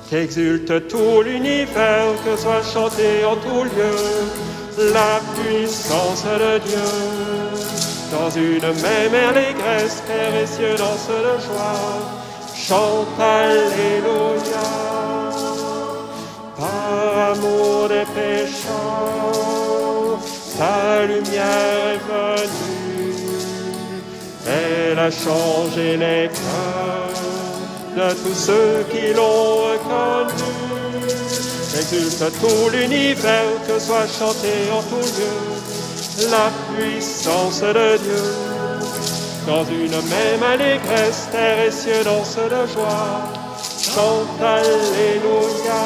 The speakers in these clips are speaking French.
Qu'exulte tout l'univers, que soit chanté en tout lieu la puissance de Dieu. Dans une même allégresse, terre et cieux dansent de joie, chante Alléluia. Par amour des pécheurs, ta lumière est venue. Elle a changé les cœurs de tous ceux qui l'ont reconnu. Exulte tout l'univers, que soit chanté en tout lieu la puissance de Dieu. Dans une même allégresse, terre et cieux dansent de joie, chante Alléluia.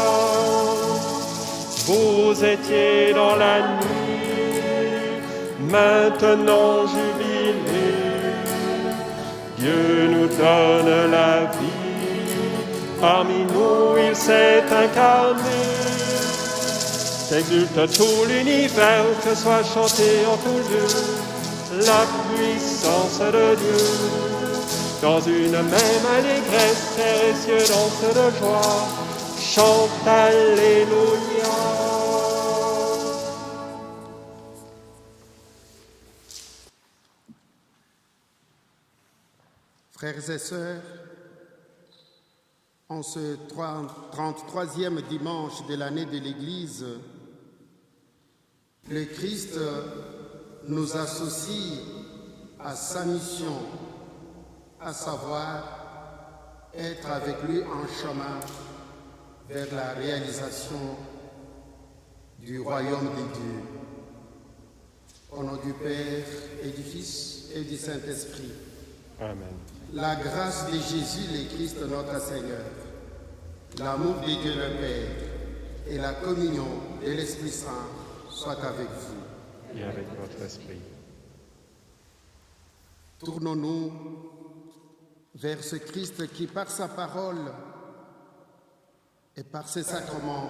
Vous étiez dans la nuit, maintenant jubilez. Dieu nous donne la vie, parmi nous il s'est incarné. Qu'exulte tout l'univers, que soit chanté en tout lieu la puissance de Dieu. Dans une même allégresse, terre et cieux dansent de joie, chante Alléluia. Frères et sœurs, en ce 33e dimanche de l'année de l'Église, le Christ nous associe à sa mission, à savoir être avec lui en chemin vers la réalisation du royaume de Dieu. Au nom du Père et du Fils et du Saint-Esprit. Amen. La grâce de Jésus le Christ notre Seigneur, l'amour de Dieu le Père et la communion de l'Esprit Saint soient avec vous. Et avec votre esprit. Tournons-nous vers ce Christ qui, par sa parole et par ses sacrements,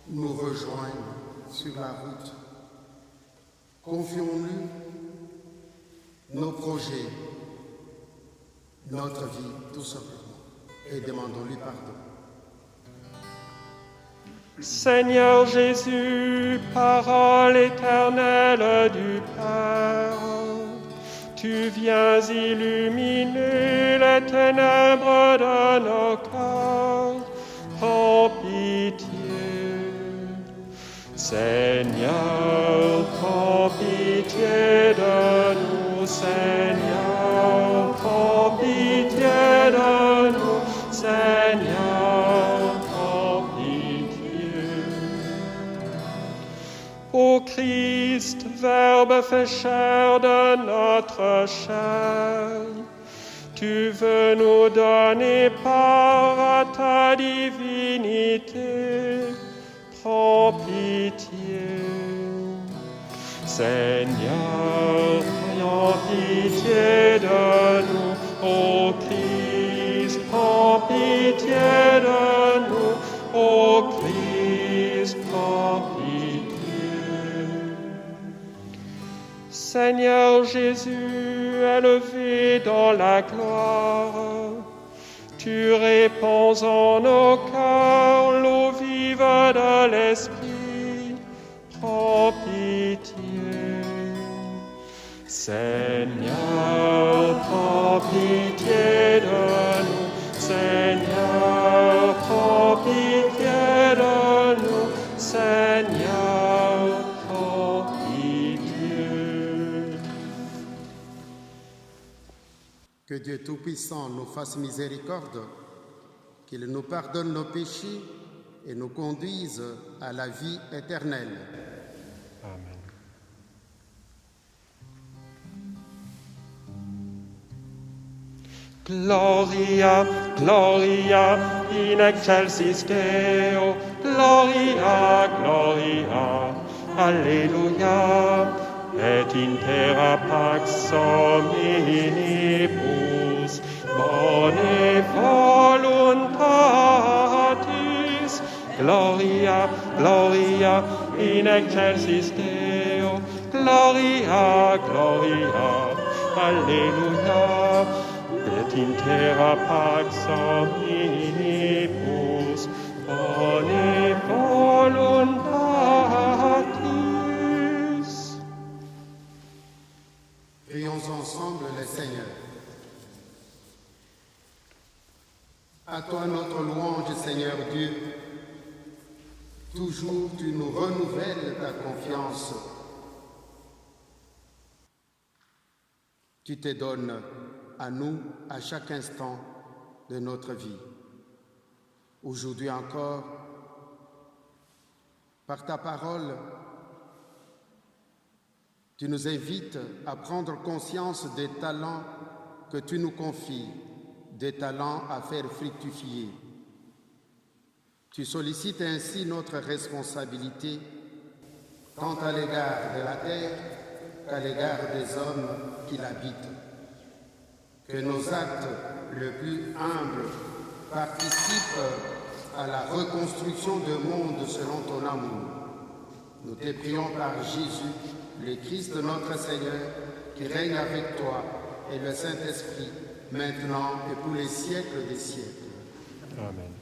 nous rejoignent sur la route. Confions-lui nos projets, notre vie, tout simplement, et demandons-lui pardon. Seigneur Jésus, parole éternelle du Père, tu viens illuminer les ténèbres de nos cœurs. Prends pitié. Seigneur, prends pitié de nous. Seigneur, prends pitié de nous. Seigneur, prends pitié. Ô Christ, Verbe fait chair de notre chair, tu veux nous donner part à ta divinité. Prends pitié. Seigneur, prends pitié de nous. Ô Christ, prends pitié de nous. Ô Christ, prends pitié. Seigneur Jésus, élevé dans la gloire, tu répands en nos cœurs l'eau vive de l'Esprit. Prends pitié. Seigneur, prends pitié de nous. Seigneur, prends pitié de nous. Seigneur, prends pitié. Que Dieu Tout-Puissant nous fasse miséricorde, qu'il nous pardonne nos péchés et nous conduise à la vie éternelle. Amen. Gloria, Gloria, in excelsis Deo, Gloria, Gloria, Alleluia, et in terra pax hominibus, bone voluntatis, Gloria, Gloria, in excelsis Deo, Gloria, Gloria, Alleluia, et in terra pax hominibus, bone voluntatis. Prions ensemble le Seigneur. À toi notre louange, Seigneur Dieu. Toujours tu nous renouvelles ta confiance. Tu te donnes à nous à chaque instant de notre vie. Aujourd'hui encore, par ta parole, tu nous invites à prendre conscience des talents que tu nous confies, des talents à faire fructifier. Tu sollicites ainsi notre responsabilité tant à l'égard de la terre qu'à l'égard des hommes qui l'habitent. Que nos actes les plus humbles participent à la reconstruction du monde selon ton amour. Nous te prions par Jésus, le Christ notre Seigneur, qui règne avec toi et le Saint-Esprit, maintenant et pour les siècles des siècles. Amen.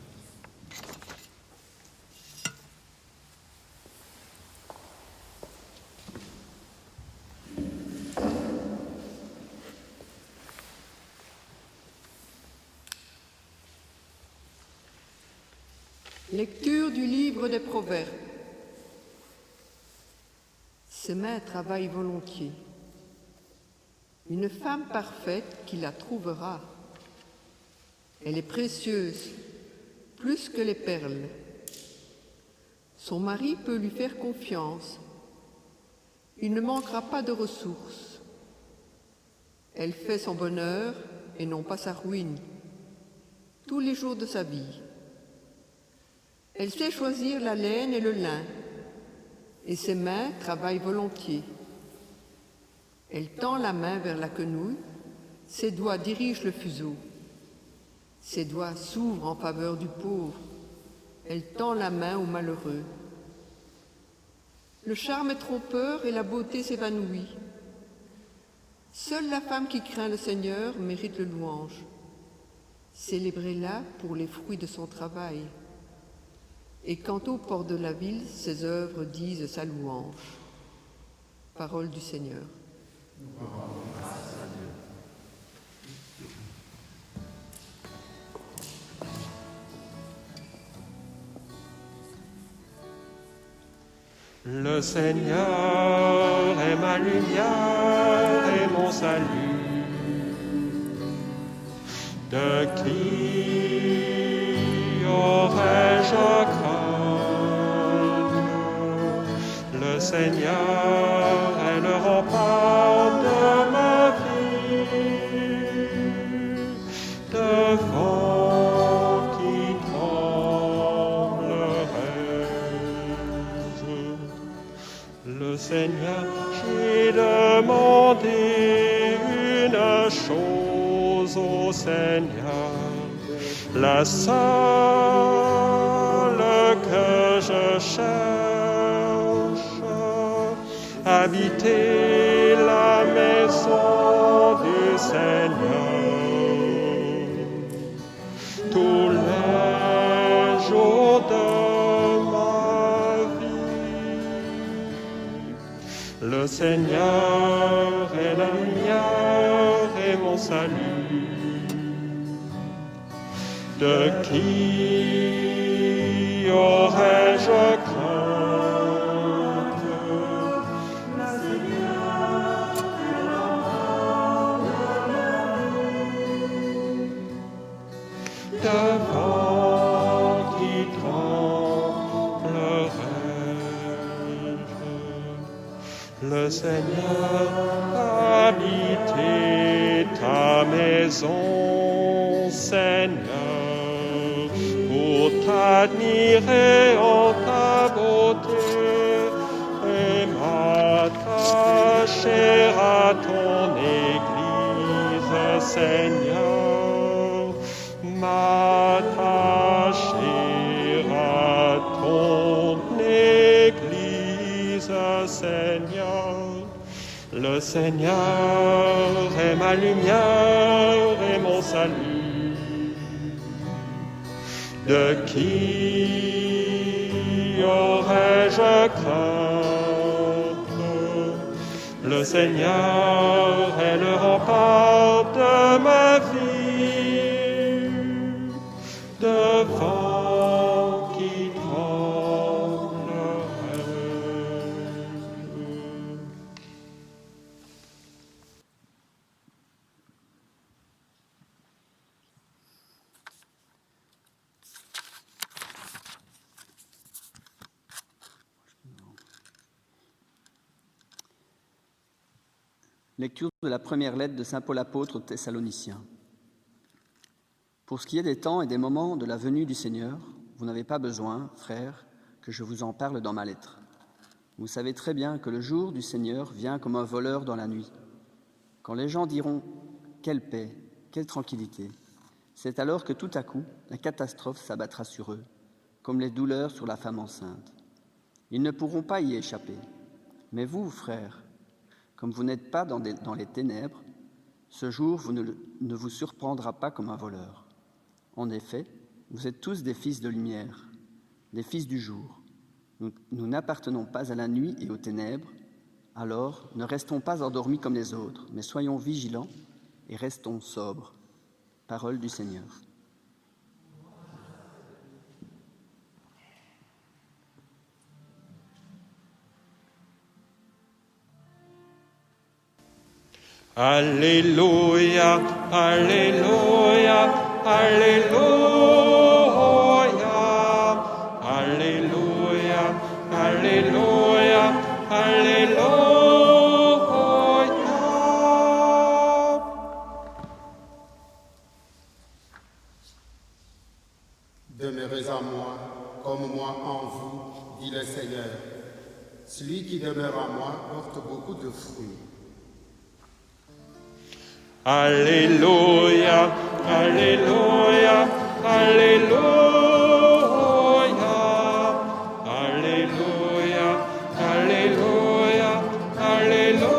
Lecture du livre des Proverbes. Ses mains travaillent volontiers. Une femme parfaite qui la trouvera. Elle est précieuse, plus que les perles. Son mari peut lui faire confiance. Il ne manquera pas de ressources. Elle fait son bonheur et non pas sa ruine, tous les jours de sa vie. Elle sait choisir la laine et le lin, et ses mains travaillent volontiers. Elle tend la main vers la quenouille, ses doigts dirigent le fuseau. Ses doigts s'ouvrent en faveur du pauvre. Elle tend la main au malheureux. Le charme est trompeur et la beauté s'évanouit. Seule la femme qui craint le Seigneur mérite le louange. Célébrez-la pour les fruits de son travail. Et quant aux portes de la ville, ses œuvres disent sa louange. Parole du Seigneur. Le Seigneur est ma lumière et mon salut. De qui aurais-je crainte? Le Seigneur est le rempart de ma vie. Devant qui tremblerais-je? Le Seigneur, j'ai demandé une chose au Seigneur, la seule que je cherche, habiter la maison du Seigneur tous les jours de ma vie. Le Seigneur est la lumière et mon salut. De qui aurais-je crainte? Le Seigneur est le rempart de ma vie. Devant qui tremblerais-je? Le Seigneur habiter ta maison, Seigneur, pour t'admirer en ta beauté et m'attacher à ton Église, Seigneur, m'attacher à ton Église, Seigneur. Le Seigneur est ma lumière et mon salut. De qui aurais-je crainte? Le Seigneur est le rempart de ma vie, devant qui tremblerait. Lecture de la première lettre de saint Paul apôtre aux Thessaloniciens. Pour ce qui est des temps et des moments de la venue du Seigneur, vous n'avez pas besoin, frères, que je vous en parle dans ma lettre. Vous savez très bien que le jour du Seigneur vient comme un voleur dans la nuit. Quand les gens diront « Quelle paix, quelle tranquillité !» c'est alors que tout à coup, la catastrophe s'abattra sur eux, comme les douleurs sur la femme enceinte. Ils ne pourront pas y échapper. Mais vous, frères, comme vous n'êtes pas dans les ténèbres, ce jour ne vous surprendra pas comme un voleur. En effet, vous êtes tous des fils de lumière, des fils du jour. Nous n'appartenons pas à la nuit et aux ténèbres, alors ne restons pas endormis comme les autres, mais soyons vigilants et restons sobres. Parole du Seigneur. Alléluia, Alléluia, Alléluia, Alléluia, Alléluia, Alléluia. Demeurez en moi, comme moi en vous, dit le Seigneur. Celui qui demeure en moi porte beaucoup de fruits. Alléluia, Alléluia, Alléluia, Alléluia, Alléluia, Alléluia.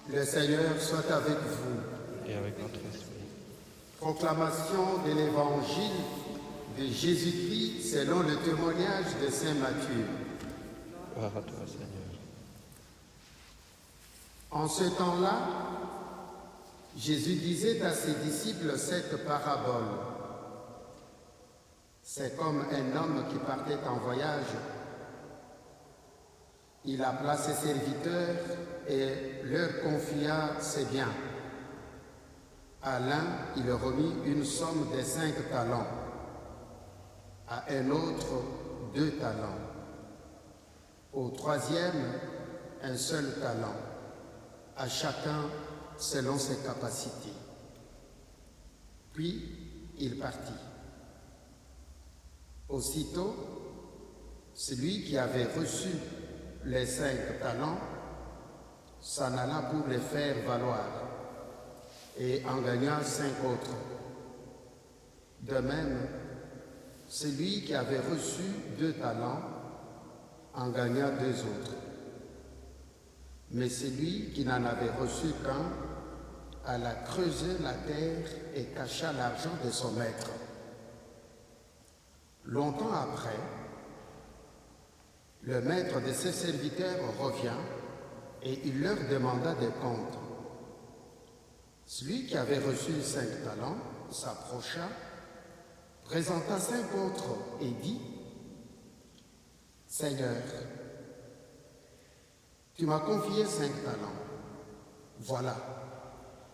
Le Seigneur soit avec vous. Et avec notre esprit. Proclamation de l'Évangile de Jésus-Christ selon le témoignage de saint Matthieu. Gloire à toi, Seigneur. En ce temps-là, Jésus disait à ses disciples cette parabole. C'est comme un homme qui partait en voyage. Il appela ses serviteurs et leur confia ses biens. À l'un, il remit une somme de 5 talents. À un autre, 2 talents. Au troisième, un seul talent. À chacun selon ses capacités. Puis il partit. Aussitôt, celui qui avait reçu les 5 talents s'en alla pour les faire valoir et en gagna 5 autres. De même, celui qui avait reçu 2 talents en gagna 2 autres. Mais celui qui n'en avait reçu qu'un alla creuser la terre et cacha l'argent de son maître. Longtemps après, le maître de ses serviteurs revient et il leur demanda des comptes. Celui qui avait reçu 5 talents s'approcha, présenta 5 autres et dit « Seigneur, tu m'as confié 5 talents. Voilà,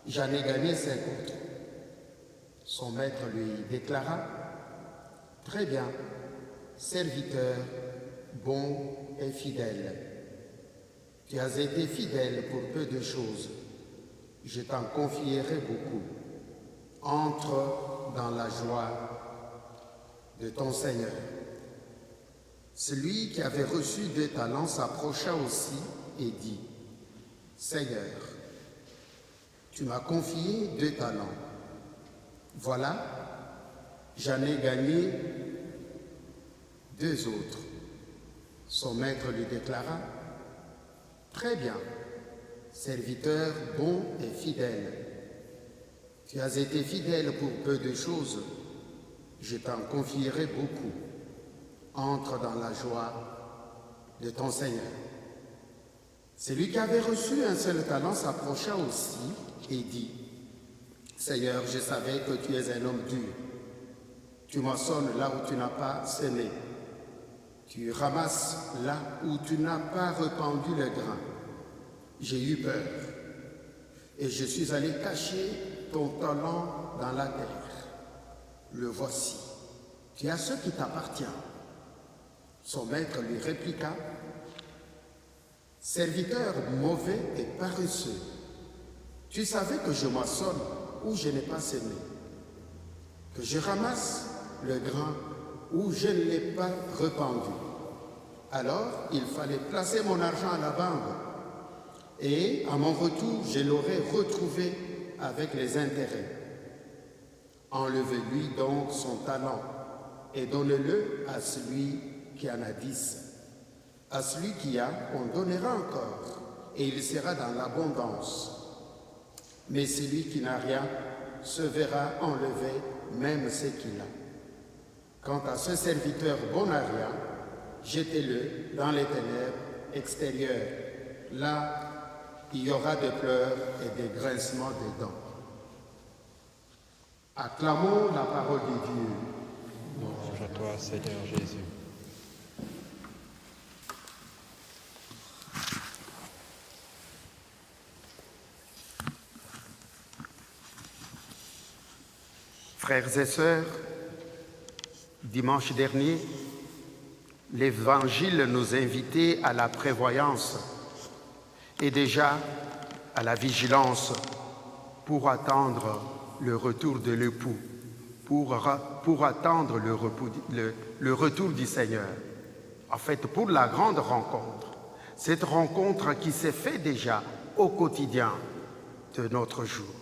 j'en ai gagné 5 autres. » Son maître lui déclara « Très bien, serviteur, bon et fidèle. Tu as été fidèle pour peu de choses. Je t'en confierai beaucoup. Entre dans la joie de ton Seigneur. » Celui qui avait reçu 2 talents s'approcha aussi et dit « Seigneur, tu m'as confié 2 talents. Voilà, j'en ai gagné 2 autres. » Son maître lui déclara « Très bien, serviteur bon et fidèle. Tu as été fidèle pour peu de choses. je t'en confierai beaucoup. Entre dans la joie de ton Seigneur. Celui qui avait reçu un seul talent s'approcha aussi et dit, « Seigneur, je savais que tu es un homme dur. Tu moissonnes là où tu n'as pas semé. Tu ramasses là où tu n'as pas répandu le grain. J'ai eu peur et je suis allé cacher ton talent dans la terre. Le voici. Tu as ce qui t'appartient. » Son maître lui répliqua, « Serviteur mauvais et paresseux, tu savais que je moissonne où je n'ai pas semé, que je ramasse le grain où je ne l'ai pas répandu. Alors il fallait placer mon argent à la banque, et à mon retour je l'aurais retrouvé avec les intérêts. Enlevez-lui donc son talent et donnez-le à celui qui en a 10. À celui qui a, on donnera encore, et il sera dans l'abondance. Mais celui qui n'a rien se verra enlever même ce qu'il a. Quant à ce serviteur bon à rien, jetez-le dans les ténèbres extérieures. Là, il y aura des pleurs et des grincements de dents. » Acclamons la parole de Dieu. Louange à toi, Seigneur Jésus. Frères et sœurs, dimanche dernier, l'Évangile nous invitait à la prévoyance et déjà à la vigilance pour attendre le retour de l'époux, pour attendre le retour du Seigneur. En fait, pour la grande rencontre, cette rencontre qui s'est faite déjà au quotidien de notre jour,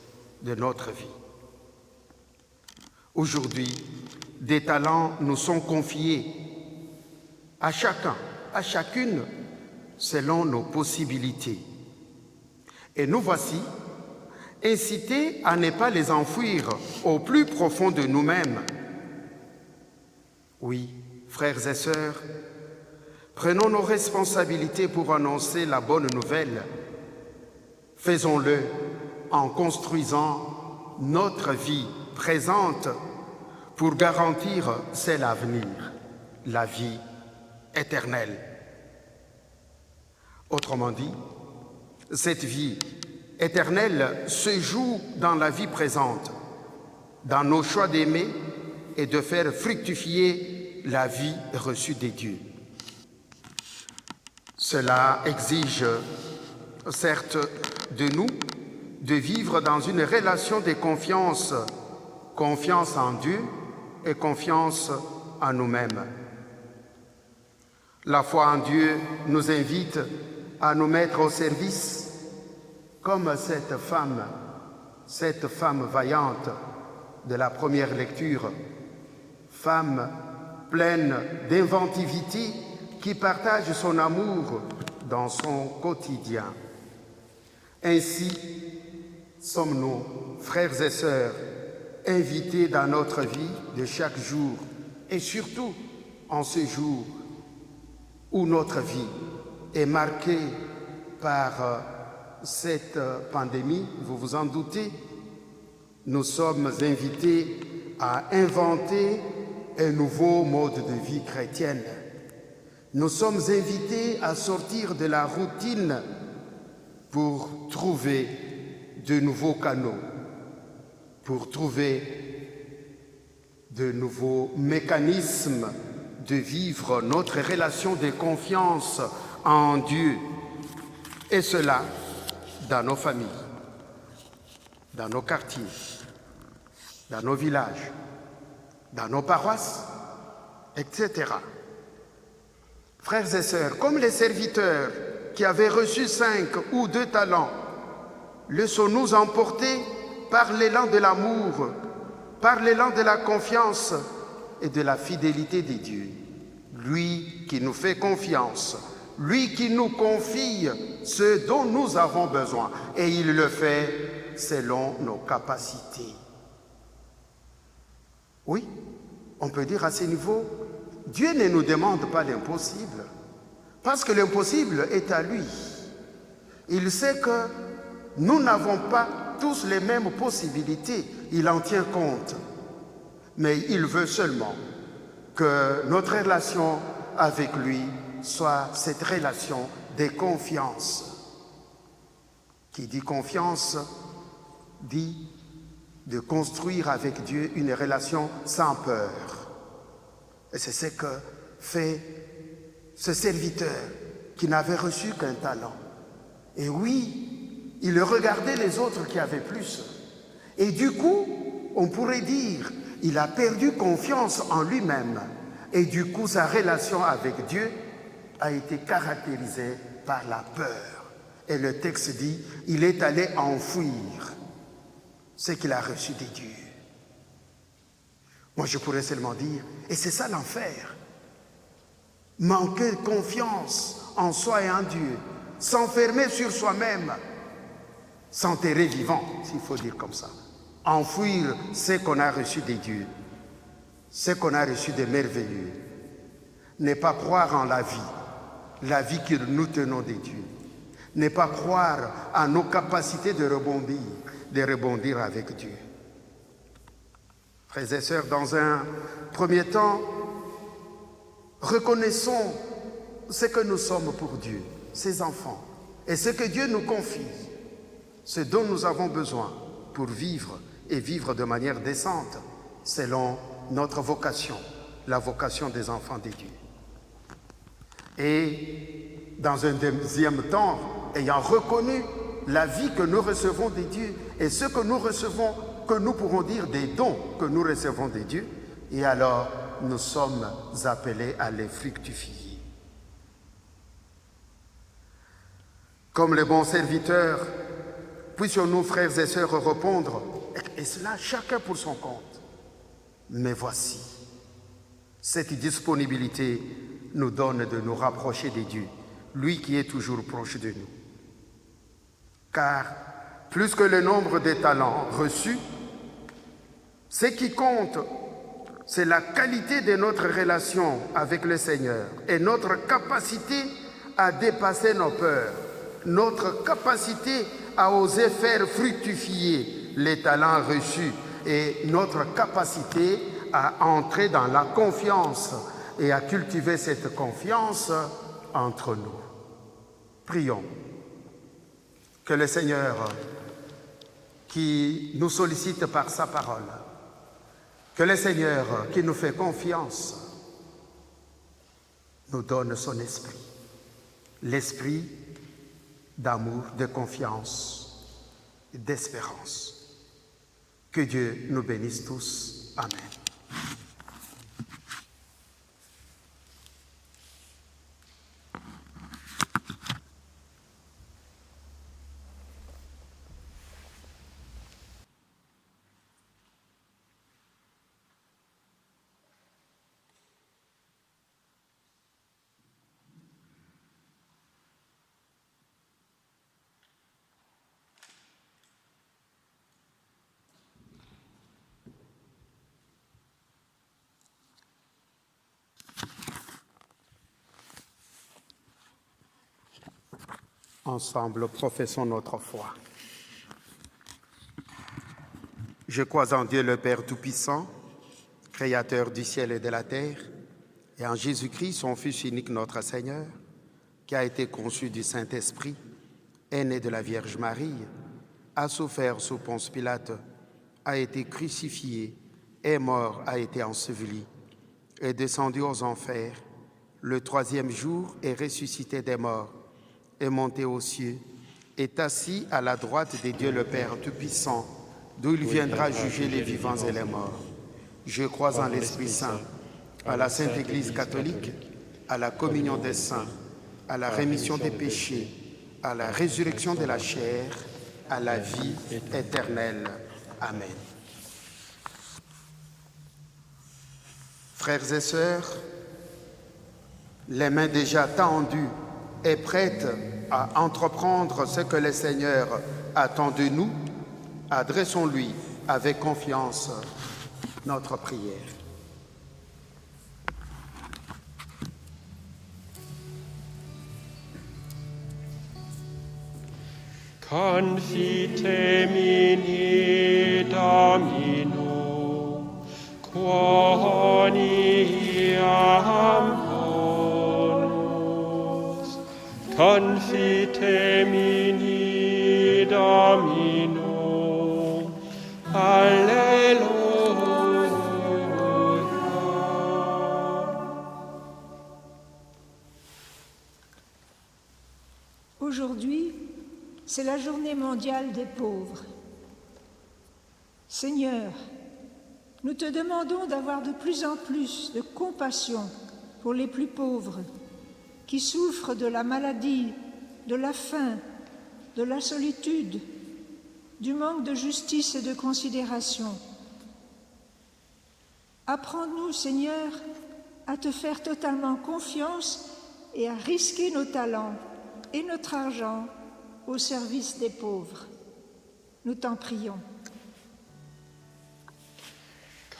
de notre vie. Aujourd'hui, des talents nous sont confiés à chacun, à chacune, selon nos possibilités. Et nous voici incités à ne pas les enfouir au plus profond de nous-mêmes. Oui, frères et sœurs, prenons nos responsabilités pour annoncer la bonne nouvelle. Faisons-le en construisant notre vie présente pour garantir c'est l'avenir, la vie éternelle. Autrement dit, cette vie éternelle se joue dans la vie présente, dans nos choix d'aimer et de faire fructifier la vie reçue des dieux. Cela exige, certes, de nous de vivre dans une relation de confiance, confiance en Dieu et confiance en nous-mêmes. La foi en Dieu nous invite à nous mettre au service, comme cette femme vaillante de la première lecture, femme pleine d'inventivité qui partage son amour dans son quotidien. Ainsi, sommes-nous, frères et sœurs, invités dans notre vie de chaque jour, et surtout en ce jour où notre vie est marquée par cette pandémie, vous vous en doutez, nous sommes invités à inventer un nouveau mode de vie chrétienne. Nous sommes invités à sortir de la routine pour trouver de nouveaux canaux, pour trouver de nouveaux mécanismes de vivre notre relation de confiance en Dieu, et cela dans nos familles, dans nos quartiers, dans nos villages, dans nos paroisses, etc. Frères et sœurs, comme les serviteurs qui avaient reçu 5 ou 2 talents, laissons-nous emporter par l'élan de l'amour, par l'élan de la confiance et de la fidélité de Dieu. Lui qui nous fait confiance, lui qui nous confie ce dont nous avons besoin, et il le fait selon nos capacités. Oui, on peut dire à ce niveau, Dieu ne nous demande pas l'impossible, parce que l'impossible est à lui. Il sait que nous n'avons pas tous les mêmes possibilités, il en tient compte. Mais il veut seulement que notre relation avec lui soit cette relation de confiance. Qui dit confiance, dit de construire avec Dieu une relation sans peur. Et c'est ce que fait ce serviteur qui n'avait reçu qu'un talent. Et oui, il regardait les autres qui avaient plus. Et du coup, on pourrait dire, il a perdu confiance en lui-même. Et du coup, sa relation avec Dieu a été caractérisée par la peur. Et le texte dit, il est allé enfouir ce qu'il a reçu de Dieu. Moi, je pourrais seulement dire, et c'est ça l'enfer. Manquer confiance en soi et en Dieu, s'enfermer sur soi-même, s'enterrer vivant, s'il faut dire comme ça. Enfouir ce qu'on a reçu de Dieu, ce qu'on a reçu de merveilleux. Ne pas croire en la vie que nous tenons de Dieu. Ne pas croire à nos capacités de rebondir avec Dieu. Frères et sœurs, dans un premier temps, reconnaissons ce que nous sommes pour Dieu, ses enfants, et ce que Dieu nous confie, ce dont nous avons besoin pour vivre et vivre de manière décente, selon notre vocation, la vocation des enfants de Dieu. Et dans un deuxième temps, ayant reconnu la vie que nous recevons de Dieu et ce que nous recevons, que nous pourrons dire des dons que nous recevons de Dieu, et alors nous sommes appelés à les fructifier. Comme les bons serviteurs, puissions-nous, frères et sœurs, répondre, et cela chacun pour son compte. Mais voici, cette disponibilité nous donne de nous rapprocher de Dieu, lui qui est toujours proche de nous. Car plus que le nombre de talents reçus, ce qui compte, c'est la qualité de notre relation avec le Seigneur et notre capacité à dépasser nos peurs, notre capacité à oser faire fructifier les talents reçus et notre capacité à entrer dans la confiance et à cultiver cette confiance entre nous. Prions que le Seigneur, qui nous sollicite par sa parole, que le Seigneur qui nous fait confiance, nous donne son esprit, l'esprit d'amour, de confiance et d'espérance. Que Dieu nous bénisse tous. Amen. Ensemble, professons notre foi. Je crois en Dieu le Père Tout-Puissant, Créateur du ciel et de la terre, et en Jésus-Christ, son Fils unique, notre Seigneur, qui a été conçu du Saint-Esprit, est né de la Vierge Marie, a souffert sous Ponce Pilate, a été crucifié, est mort, a été enseveli, est descendu aux enfers, le troisième jour est ressuscité des morts, est monté aux cieux, est assis à la droite de Dieu le Père Tout-Puissant, d'où il viendra juger les vivants et les morts. Je crois en l'Esprit Saint, à la Sainte Église catholique, à la communion des saints, à la rémission des péchés, à la résurrection de la chair, à la vie éternelle. Amen. Frères et sœurs, les mains déjà tendues et prêtes à entreprendre ce que le Seigneur attend de nous, adressons-lui avec confiance notre prière. Confite mini Domino, quoniam bonus. Confite mini Domino, Alleluia. Aujourd'hui, c'est la journée mondiale des pauvres. Seigneur, nous te demandons d'avoir de plus en plus de compassion pour les plus pauvres, qui souffrent de la maladie, de la faim, de la solitude, du manque de justice et de considération. Apprends-nous, Seigneur, à te faire totalement confiance et à risquer nos talents et notre argent au service des pauvres. Nous t'en prions.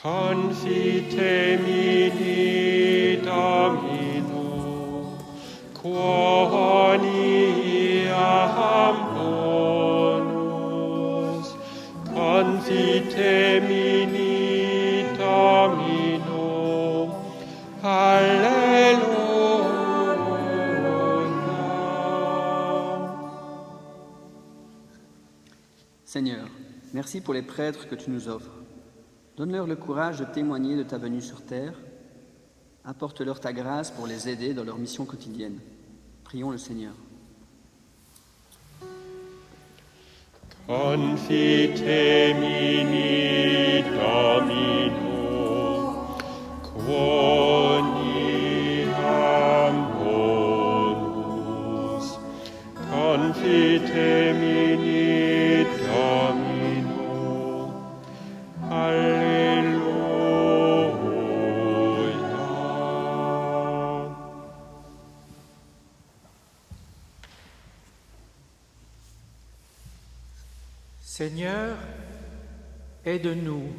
Confite mini Domino, quoniam bonus. Confite mini Domino, Alleluia. Seigneur, merci pour les prêtres que tu nous offres. Donne-leur le courage de témoigner de ta venue sur terre. Apporte-leur ta grâce pour les aider dans leur mission quotidienne. Prions le Seigneur. Confite mini Domino, quoniam bonus. Confite mini Domino, Alleluia. Seigneur, aide-nous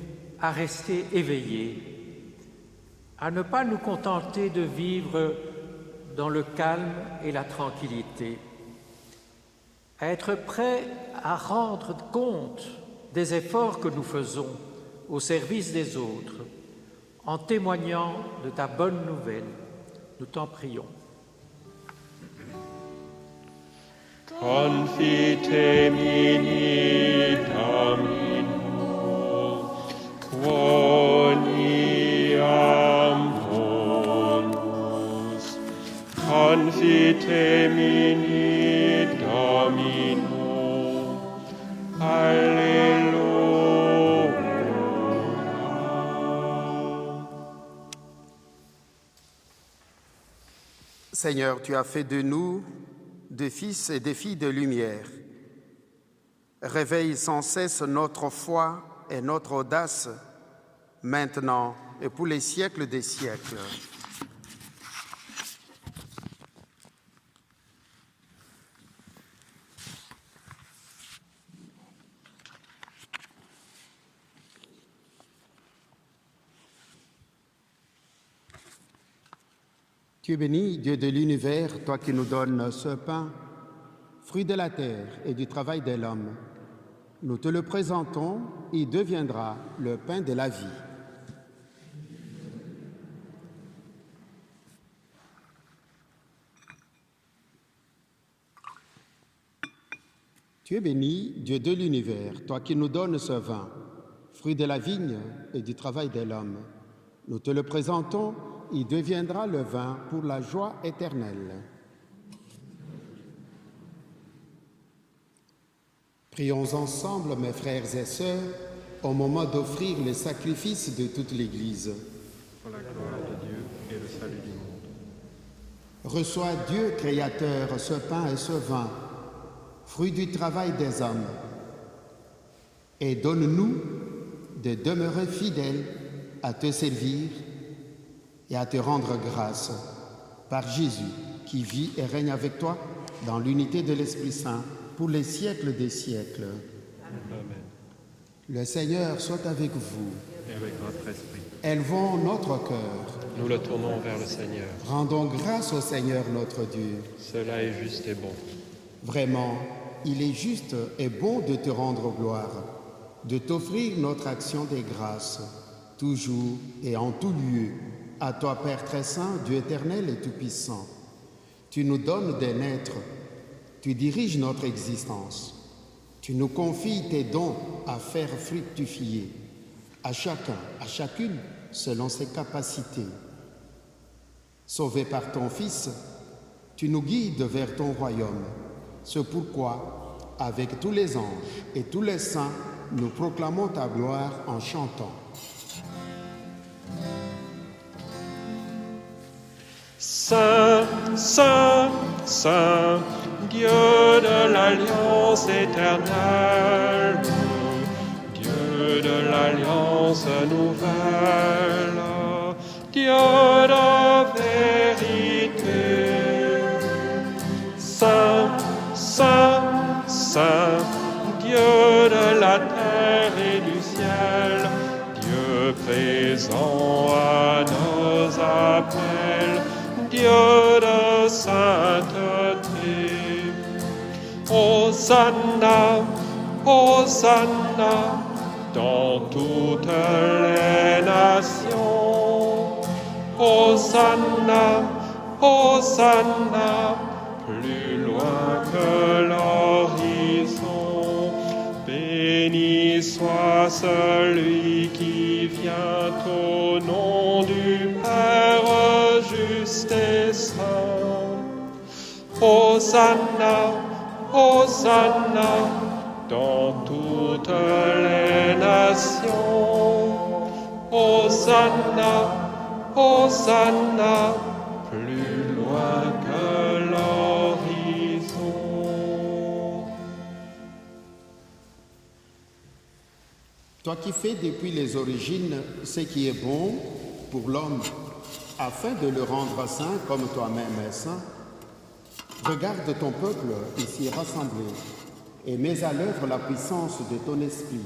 à rester éveillés, à ne pas nous contenter de vivre dans le calme et la tranquillité, à être prêts à rendre compte des efforts que nous faisons au service des autres, en témoignant de ta bonne nouvelle. Nous t'en prions. Confite mini Domino, quoniam bonus. Confite mini Domino, Alleluia. Seigneur, tu as fait de nous des fils et des filles de lumière. Réveille sans cesse notre foi et notre audace, maintenant et pour les siècles des siècles. Tu es béni, Dieu de l'univers, toi qui nous donnes ce pain, fruit de la terre et du travail de l'homme. Nous te le présentons, il deviendra le pain de la vie. Tu es béni, Dieu de l'univers, toi qui nous donnes ce vin, fruit de la vigne et du travail de l'homme. Nous te le présentons, il deviendra le vin pour la joie éternelle. Prions ensemble, mes frères et sœurs, au moment d'offrir les sacrifices de toute l'Église. Pour la gloire de Dieu et le salut du monde. Reçois, Dieu créateur, ce pain et ce vin, fruit du travail des hommes, et donne-nous de demeurer fidèles à te servir et à te rendre grâce par Jésus, qui vit et règne avec toi dans l'unité de l'Esprit Saint pour les siècles des siècles. Amen. Le Seigneur soit avec vous. Et avec votre esprit. Élevons notre cœur. Nous le tournons vers le Seigneur. Rendons grâce au Seigneur notre Dieu. Cela est juste et bon. Vraiment, il est juste et bon de te rendre gloire, de t'offrir notre action des grâces, toujours et en tout lieu, à toi Père très saint, Dieu éternel et tout-puissant. Tu nous donnes des naîtres, tu diriges notre existence, tu nous confies tes dons à faire fructifier, à chacun, à chacune, selon ses capacités. Sauvé par ton Fils, tu nous guides vers ton royaume. C'est pourquoi, avec tous les anges et tous les saints, nous proclamons ta gloire en chantant. Saint, Saint, Saint, Dieu de l'Alliance éternelle, Dieu de l'Alliance nouvelle, Dieu de vérité. Saint, Saint, Saint, Dieu de la terre et du ciel, Dieu présent à nos appels, Dieu de sainteté. Hosanna, Hosanna, dans toutes les nations. Hosanna, Hosanna, plus loin que l'horizon. Béni soit celui qui vient au nom du Père juste et saint. Hosanna, Hosanna, dans toutes les nations. Hosanna, Hosanna, plus loin que l'horizon. Toi qui fais depuis les origines ce qui est bon pour l'homme, afin de le rendre saint comme toi-même es saint, regarde ton peuple ici rassemblé et mets à l'œuvre la puissance de ton esprit,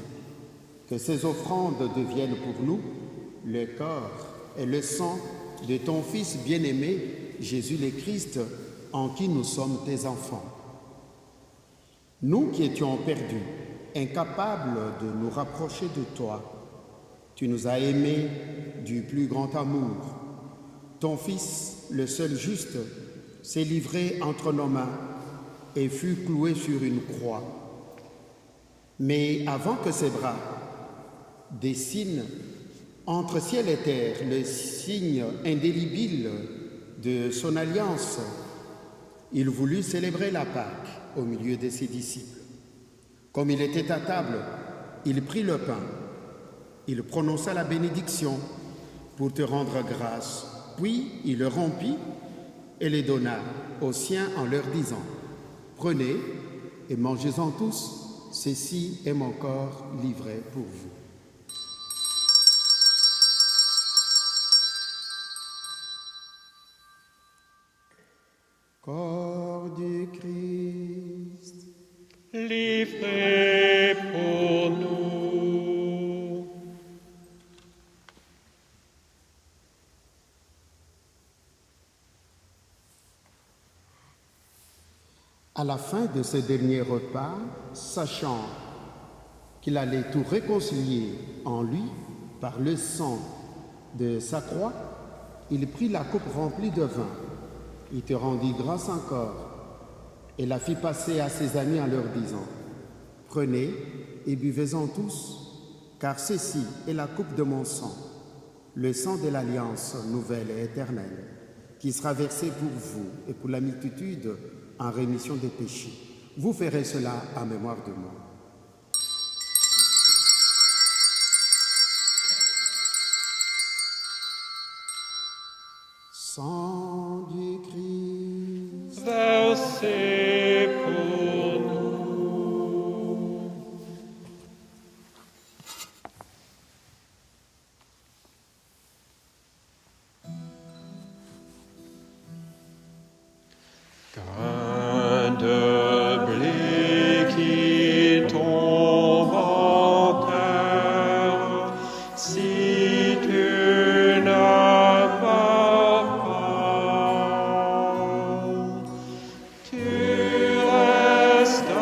que ces offrandes deviennent pour nous le corps et le sang de ton Fils bien-aimé, Jésus le Christ, en qui nous sommes tes enfants. Nous qui étions perdus, incapables de nous rapprocher de toi, tu nous as aimés du plus grand amour. Ton Fils, le seul juste, s'est livré entre nos mains et fut cloué sur une croix. Mais avant que ses bras dessinent entre ciel et terre le signe indélébile de son alliance, il voulut célébrer la Pâque au milieu de ses disciples. Comme il était à table, il prit le pain, il prononça la bénédiction pour te rendre grâce, puis il le rompit et les donna aux siens en leur disant : « Prenez et mangez-en tous, ceci est mon corps livré pour vous. » Corps du Christ, livré pour nous. à la fin de ce dernier repas, sachant qu'il allait tout réconcilier en lui par le sang de sa croix, il prit la coupe remplie de vin. Il te rendit grâce encore et la fit passer à ses amis en leur disant : « Prenez et buvez-en tous, car ceci est la coupe de mon sang, le sang de l'alliance nouvelle et éternelle, qui sera versé pour vous et pour la multitude en rémission des péchés. Vous ferez cela en mémoire de moi. » Sang du Christ, versé pour nous. Grain de blé qui tombe en terre, si tu n'as pas faim, tu restes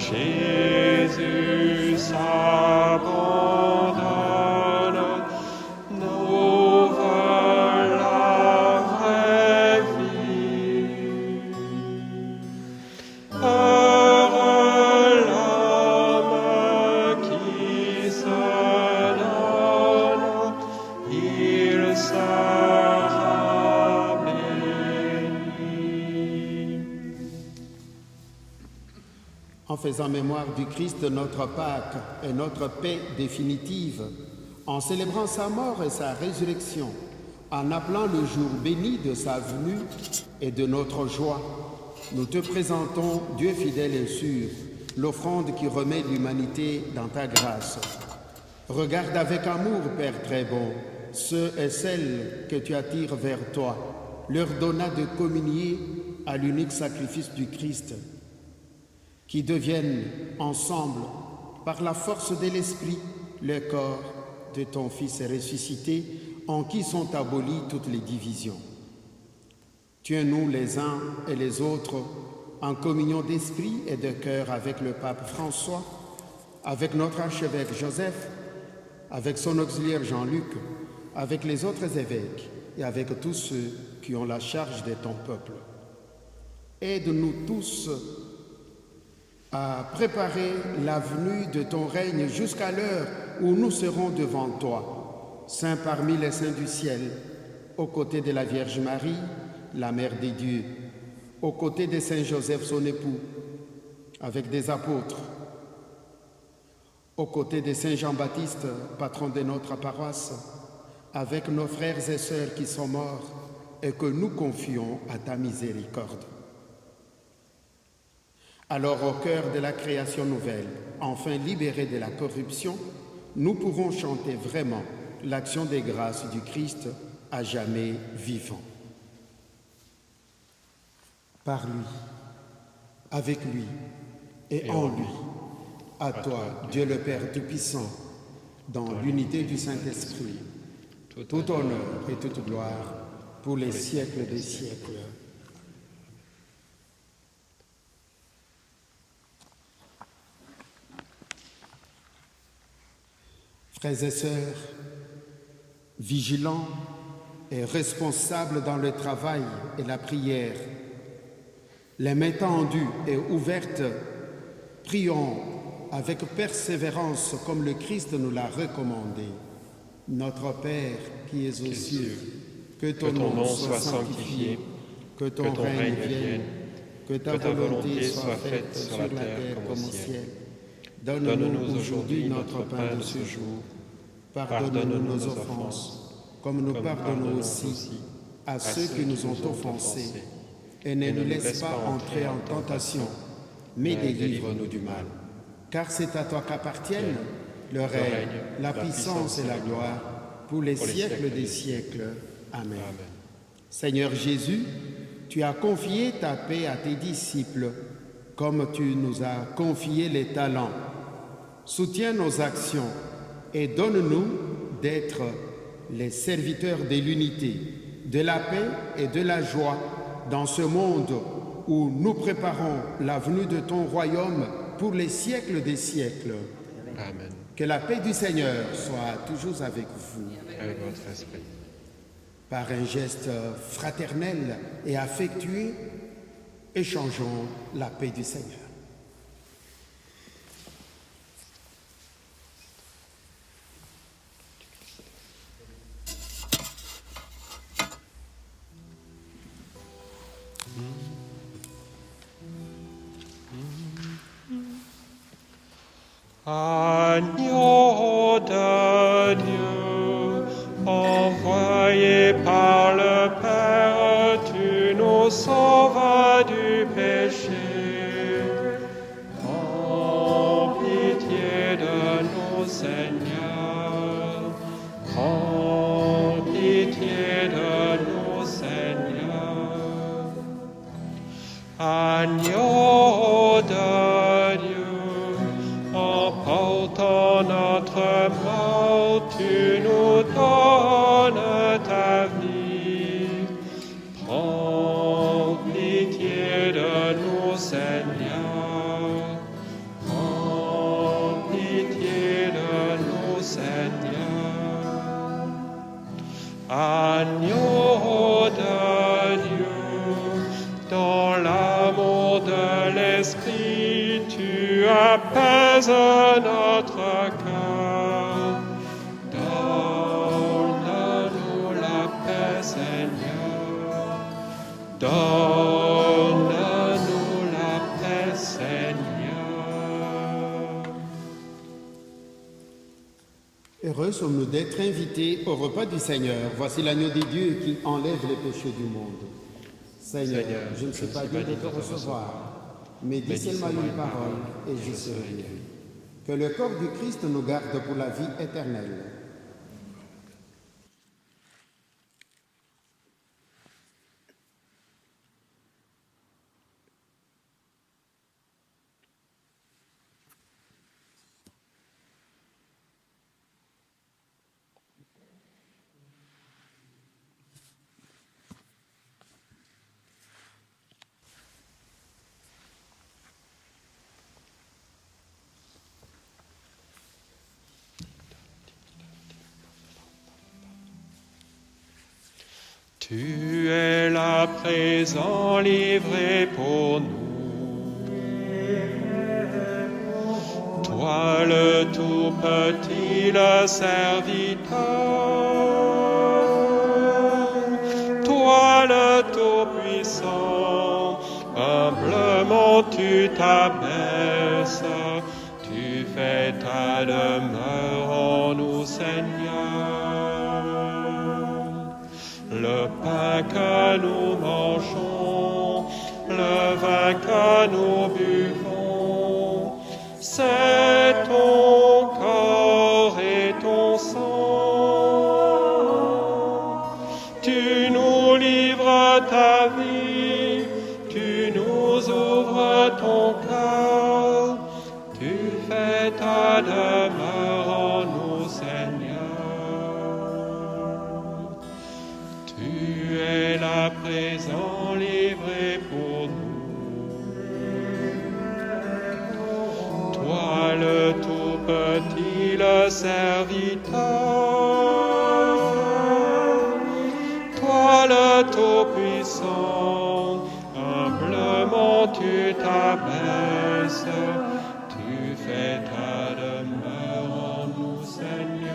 Jésus s'abandonne, nous veut la vraie vie. Heureux l'homme qui se donne, il sera béni. En faisant mémoire du Christ, notre Pâque et notre paix définitive, en célébrant sa mort et sa résurrection, en appelant le jour béni de sa venue et de notre joie, nous te présentons, Dieu fidèle et sûr, l'offrande qui remet l'humanité dans ta grâce. Regarde avec amour, Père très bon, ceux et celles que tu attires vers toi, leur donna de communier à l'unique sacrifice du Christ, qui deviennent ensemble, par la force de l'Esprit, le corps de ton Fils ressuscité, en qui sont abolies toutes les divisions. Tiens-nous les uns et les autres en communion d'esprit et de cœur avec le pape François, avec notre archevêque Joseph, avec son auxiliaire Jean-Luc, avec les autres évêques et avec tous ceux qui ont la charge de ton peuple. Aide-nous tous à préparer la venue de ton règne jusqu'à l'heure où nous serons devant toi, saint parmi les saints du ciel, aux côtés de la Vierge Marie, la Mère des dieux, aux côtés de saint Joseph, son époux, avec des apôtres, aux côtés de saint Jean-Baptiste, patron de notre paroisse, avec nos frères et sœurs qui sont morts et que nous confions à ta miséricorde. Alors, au cœur de la création nouvelle, enfin libérés de la corruption, nous pourrons chanter vraiment l'action des grâces du Christ à jamais vivant. Par lui, avec lui et en lui, à toi, Dieu le Père Tout-Puissant, dans l'unité du Saint-Esprit, tout honneur et toute gloire pour les siècles des siècles. Frères et sœurs, vigilants et responsables dans le travail et la prière, les mains tendues et ouvertes, prions avec persévérance comme le Christ nous l'a recommandé. Notre Père qui es aux cieux, que ton nom soit sanctifié, que ton règne vienne, que ta volonté soit faite sur la terre comme au ciel. Donne-nous aujourd'hui notre pain de ce jour. Pardonne-nous nos offenses, comme nous pardonnons aussi à ceux qui nous ont offensés. Et ne nous laisse pas entrer en tentation, mais délivre-nous du mal. Car c'est à toi qu'appartiennent le règne, la puissance et la gloire, pour les siècles des siècles. Amen. Seigneur Jésus, tu as confié ta paix à tes disciples, comme tu nous as confié les talents. Soutiens nos actions et donne-nous d'être les serviteurs de l'unité, de la paix et de la joie dans ce monde où nous préparons la venue de ton royaume pour les siècles des siècles. Amen. Que la paix du Seigneur soit toujours avec vous. Avec votre esprit. Par un geste fraternel et affectueux, échangeons la paix du Seigneur. Agneau de Dieu, envoyé par le Père, tu nous sauves du péché. Prends pitié de nous, Seigneur. Prends pitié de nous, Seigneur. Agneau de Dieu, emportant notre mort, tu nous donnes ta vie. Prends pitié de nous, Seigneur. l'amour de l'Esprit, tu apaises notre cœur. Donne-nous la paix, Seigneur. Donne-nous la paix, Seigneur. Heureux sommes-nous d'être invités au repas du Seigneur. Voici l'agneau de Dieu qui enlève les péchés du monde. Seigneur, je ne suis pas digne de te recevoir, mais dis seulement une parole et je serai guéri. Que le corps du Christ nous garde pour la vie éternelle. Tu es là présent, livré pour nous. Toi le tout petit, le serviteur. Toi le tout puissant, humblement tu t'abaisses. Tu fais ta demeure en nous, Seigneur. Le pain que nous mangeons, le vin que nous buvons, c'est ton corps et ton sang. Tu nous livres ta vie, tu nous ouvres ton cœur, tu fais ta demeure en nous, Seigneur. Tu es là présent, livré pour nous. Toi le tout petit, le serviteur. Toi le tout puissant, humblement tu t'abaisses. Tu fais ta demeure en nous, Seigneur.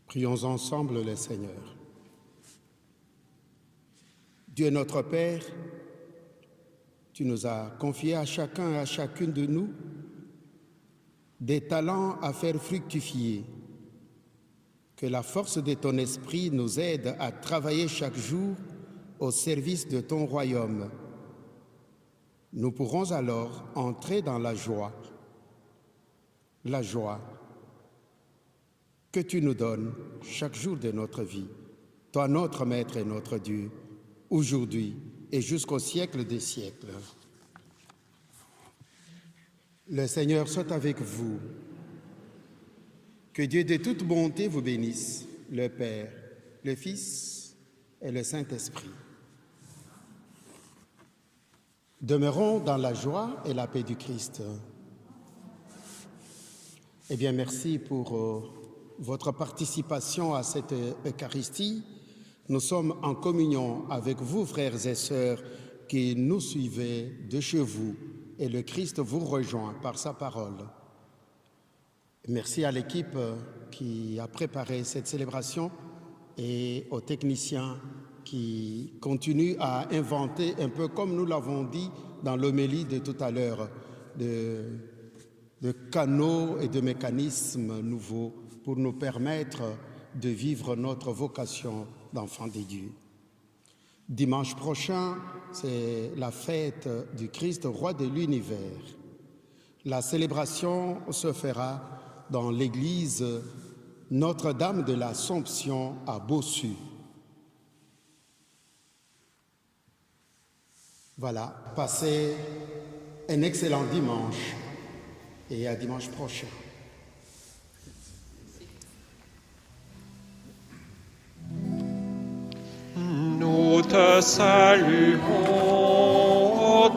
Prions ensemble le Seigneur. Dieu notre Père, tu nous as confié à chacun et à chacune de nous des talents à faire fructifier. Que la force de ton esprit nous aide à travailler chaque jour au service de ton royaume. Nous pourrons alors entrer dans la joie que tu nous donnes chaque jour de notre vie, toi notre Maître et notre Dieu, aujourd'hui et jusqu'au siècle des siècles. Le Seigneur soit avec vous. Que Dieu de toute bonté vous bénisse, le Père, le Fils et le Saint-Esprit. Demeurons dans la joie et la paix du Christ. Eh bien, merci pour votre participation à cette Eucharistie. Nous sommes en communion avec vous, frères et sœurs, qui nous suivez de chez vous, et le Christ vous rejoint par sa parole. Merci à l'équipe qui a préparé cette célébration et aux techniciens qui continuent à inventer, un peu comme nous l'avons dit dans l'homélie de tout à l'heure, de canaux et de mécanismes nouveaux pour nous permettre de vivre notre vocation d'enfant de Dieu. Dimanche prochain, c'est la fête du Christ, roi de l'univers. La célébration se fera dans l'église Notre-Dame de l'Assomption à Bossu. Voilà, passez un excellent dimanche et à dimanche prochain. Nous te saluons,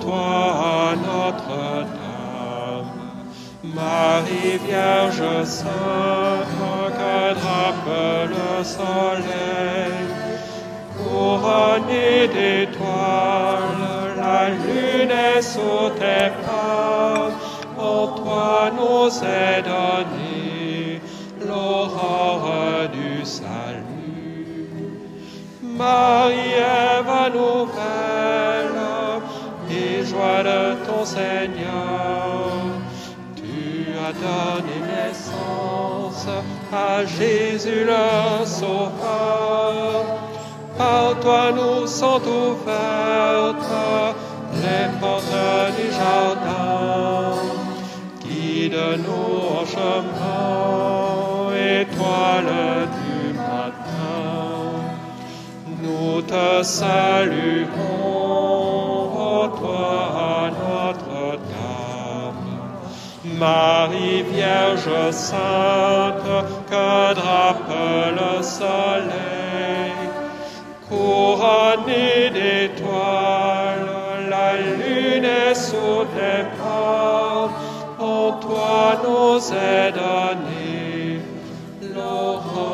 toi Notre-Dame, Marie Vierge Sainte, que drape le soleil, couronnée d'étoiles, la lune est sous tes pas, en toi nous est donnée l'aurore du salut. Marie, Ève nouvelle, et joie de ton Seigneur, tu as donné naissance à Jésus le Sauveur. Par toi nous sont ouvertes les portes du jardin. Guide-nous en chemin, étoile du matin. Nous te saluons, toi Notre-Dame, Marie Vierge Sainte, que drape le soleil, couronnée d'étoiles, la lune est sous tes pas, en toi nous est donnée l'aurore